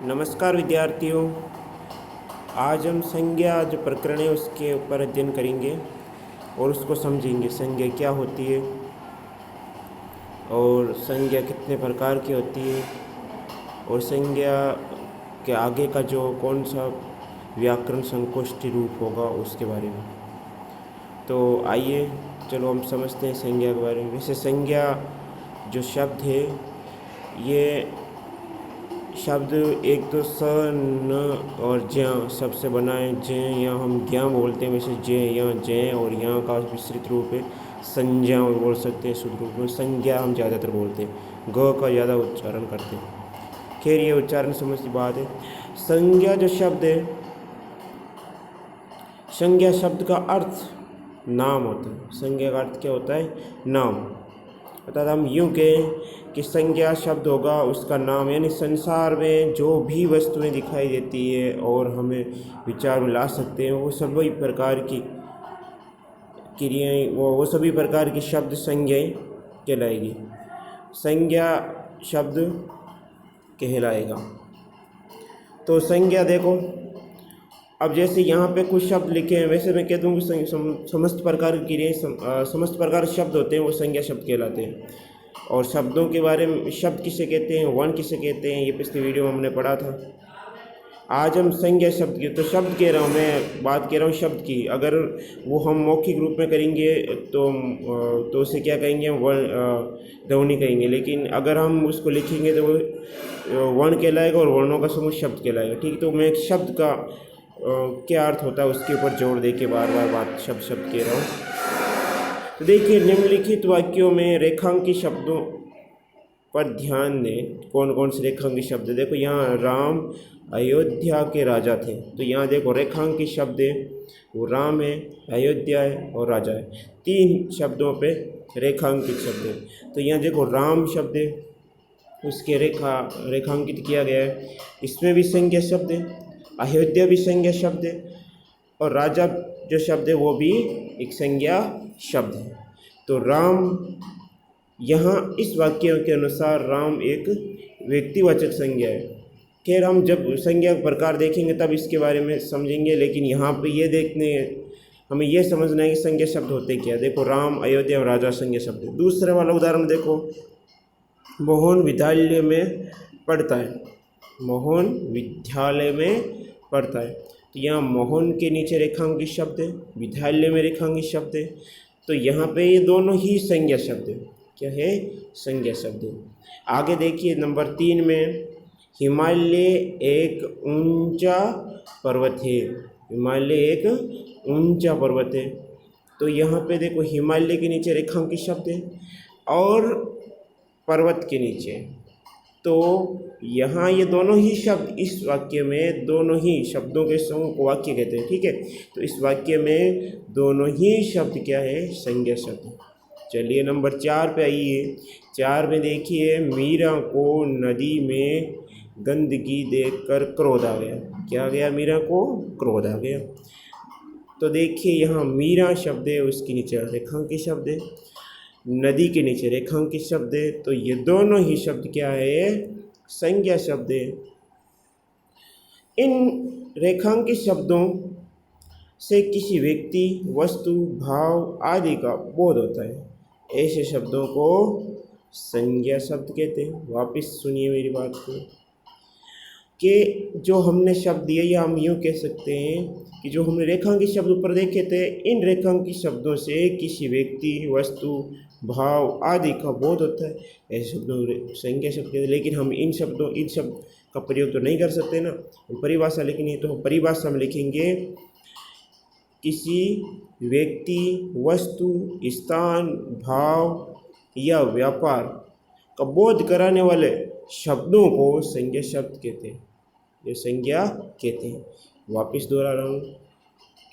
नमस्कार विद्यार्थियों। आज हम संज्ञा जो प्रकरण है उसके ऊपर अध्ययन करेंगे और उसको समझेंगे। संज्ञा क्या होती है और संज्ञा कितने प्रकार की होती है और संज्ञा के आगे का जो कौन सा व्याकरण संकोष्ठी रूप होगा उसके बारे में। तो आइए चलो हम समझते हैं संज्ञा के बारे में। वैसे संज्ञा जो शब्द है ये शब्द एक तो स न और ज्ञ शब्द से बना है। ज्ञ या हम ज्ञ बोलते हैं, वैसे ज्ञ या जय और यहाँ का विस्तृत रूप है संज्ञा बोल सकते हैं। शुद्ध रूप में संज्ञा हम ज़्यादातर बोलते हैं, ग का ज़्यादा उच्चारण करते हैं। खैर ये उच्चारण समझ की बात है। संज्ञा जो शब्द है, संज्ञा शब्द का अर्थ नाम होता है। संज्ञा का अर्थ क्या होता है? नाम। अर्थात हम यूँ कहें कि संज्ञा शब्द होगा उसका नाम, यानी संसार में जो भी वस्तुएं दिखाई देती है और हमें विचार में ला सकते हैं वो सभी प्रकार की क्रियाएं, वो सभी प्रकार की शब्द संज्ञाएं कहलाएगी। संज्ञा शब्द कहलाएगा। तो संज्ञा देखो, अब जैसे यहाँ पे कुछ शब्द लिखे हैं, वैसे मैं कह दूँ कि समस्त प्रकार की क्रियाएं, समस्त प्रकार के शब्द होते हैं वो संज्ञा शब्द कहलाते हैं। और शब्दों के बारे में, शब्द किसे कहते हैं, वर्ण किसे कहते हैं, ये पिछले वीडियो में हमने पढ़ा था। आज हम संज्ञा शब्द की, तो शब्द कह रहा हूँ मैं, बात कह रहा हूँ शब्द की। अगर वो हम मौखिक रूप में करेंगे तो उसे क्या कहेंगे? ध्वनि कहेंगे। लेकिन अगर हम उसको लिखेंगे तो वो वर्ण कहलाएगा और वर्णों का समूह शब्द कहलाएगा। ठीक, तो मैं एक शब्द का क्या अर्थ होता है उसके ऊपर जोर दे के बार बार बात शब्द कह रहा हूँ। तो देखिए, निम्नलिखित वाक्यों में रेखांकित शब्दों पर ध्यान दें। कौन कौन से रेखांकित शब्द? देखो यहाँ राम अयोध्या के राजा थे, तो यहाँ देखो रेखांकित शब्द है, वो राम है, अयोध्या है और राजा है। तीन शब्दों पे रेखांकित शब्द है। तो यहाँ देखो राम शब्द है, उसके रेखांकित किया गया है, इसमें भी संज्ञा शब्द है, अयोध्या भी संज्ञा शब्द है और राजा जो शब्द है वो भी एक संज्ञा शब्द है। तो राम, यहाँ इस वाक्य के अनुसार राम एक व्यक्तिवाचक संज्ञा है। खैर हम जब संज्ञा प्रकार देखेंगे तब इसके बारे में समझेंगे, लेकिन यहाँ पे ये हमें ये समझना है कि संज्ञा शब्द होते क्या। देखो राम, अयोध्या और राजा संज्ञा शब्द है। दूसरे वाला उदाहरण देखो, मोहन विद्यालय में पढ़ता है, मोहन विद्यालय में पढ़ता है। तो यहाँ मोहन के नीचे रेखांकित शब्द है, विद्यालय में रेखांकित शब्द है। तो यहाँ पे ये दोनों ही संज्ञा शब्द है। क्या है? संज्ञा शब्द है। आगे देखिए नंबर 3 में, हिमालय एक ऊंचा पर्वत है। हिमालय एक ऊंचा पर्वत है। तो यहाँ पे देखो हिमालय के नीचे रेखांकित शब्द है और पर्वत के नीचे। तो यहाँ ये दोनों ही शब्द, इस वाक्य में दोनों ही शब्दों के समूह को वाक्य कहते हैं। ठीक है, तो इस वाक्य में दोनों ही शब्द क्या है? संज्ञा शब्द। चलिए नंबर 4 पे आइए। 4 में देखिए, मीरा को नदी में गंदगी देखकर क्रोध आ गया। क्या आ गया? मीरा को क्रोध आ गया। तो देखिए यहाँ मीरा शब्द है, उसके नीचे रेखांकित शब्द है, नदी के नीचे रेखांकित शब्द है। तो ये दोनों ही शब्द क्या है? संज्ञा शब्द है। इन रेखांकित शब्दों से किसी व्यक्ति, वस्तु, भाव आदि का बोध होता है। ऐसे शब्दों को संज्ञा शब्द कहते हैं। वापस सुनिए मेरी बात को, कि जो हमने शब्द दिए, या हम यूँ कह सकते हैं कि जो हमने रेखांकित शब्द ऊपर देखे थे, इन रेखांकित शब्दों से किसी व्यक्ति, वस्तु, भाव आदि का बोध होता है। ऐसे शब्दों संज्ञा शब्द कहते हैं। लेकिन हम इन शब्द का प्रयोग तो नहीं कर सकते ना, परिभाषा लिखनी है। तो हम परिभाषा में लिखेंगे, किसी व्यक्ति, वस्तु, स्थान, भाव या व्यापार का बोध कराने वाले शब्दों को संज्ञा शब्द कहते हैं। ये संज्ञा कहते हैं। वापस दोहरा रहा हूँ,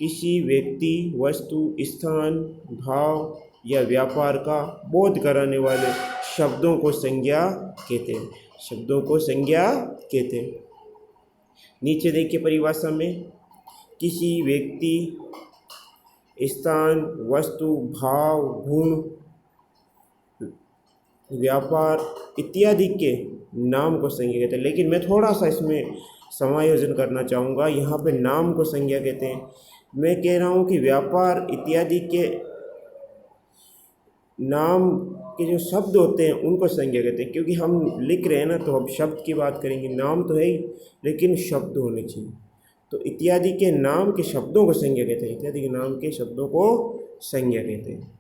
किसी व्यक्ति, वस्तु, स्थान, भाव या व्यापार का बोध कराने वाले शब्दों को संज्ञा कहते हैं। शब्दों को संज्ञा कहते हैं। नीचे देखिए परिभाषा में, किसी व्यक्ति, स्थान, वस्तु, भाव, गुण, व्यापार इत्यादि के नाम को संज्ञा कहते हैं। लेकिन मैं थोड़ा सा इसमें समायोजन करना चाहूँगा। यहाँ पे नाम को संज्ञा कहते हैं, मैं कह रहा हूँ कि व्यापार इत्यादि के नाम के जो शब्द होते हैं उनको संज्ञा कहते हैं, क्योंकि हम लिख रहे हैं ना, तो हम शब्द की बात करेंगे। नाम तो है ही, लेकिन शब्द होने चाहिए। तो इत्यादि के नाम के शब्दों को संज्ञा कहते हैं, इत्यादि के नाम के शब्दों को संज्ञा कहते हैं।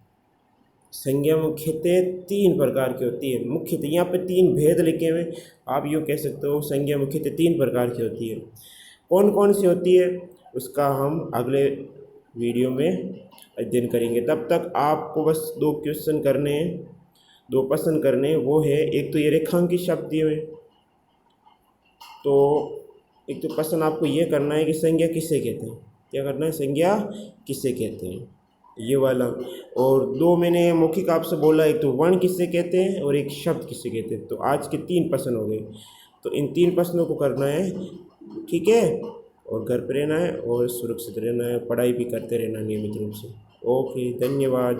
संज्ञा मुख्यतः 3 प्रकार की होती है। मुख्यतः यहाँ पे 3 भेद लिखे हुए, आप यूँ कह सकते हो संज्ञा मुख्यतः 3 प्रकार की होती है। कौन कौन सी होती है उसका हम अगले वीडियो में अध्ययन करेंगे। तब तक आपको बस 2 क्वेश्चन करने हैं, 2 प्रश्न करने हैं। वो है, एक तो ये रेखांकित शब्द दिए हुए, तो एक तो प्रश्न आपको ये करना है कि संज्ञा किसे कहते हैं। क्या करना है, संज्ञा किसे कहते हैं, ये वाला। और 2 मैंने मौखिक आपसे बोला, एक तो वर्ण किसे कहते हैं और एक शब्द किसे कहते हैं। तो आज के 3 प्रश्न हो गए, तो इन 3 प्रश्नों को करना है, ठीक है। और घर पर रहना है और सुरक्षित रहना है, पढ़ाई भी करते रहना नियमित रूप से। ओके, धन्यवाद।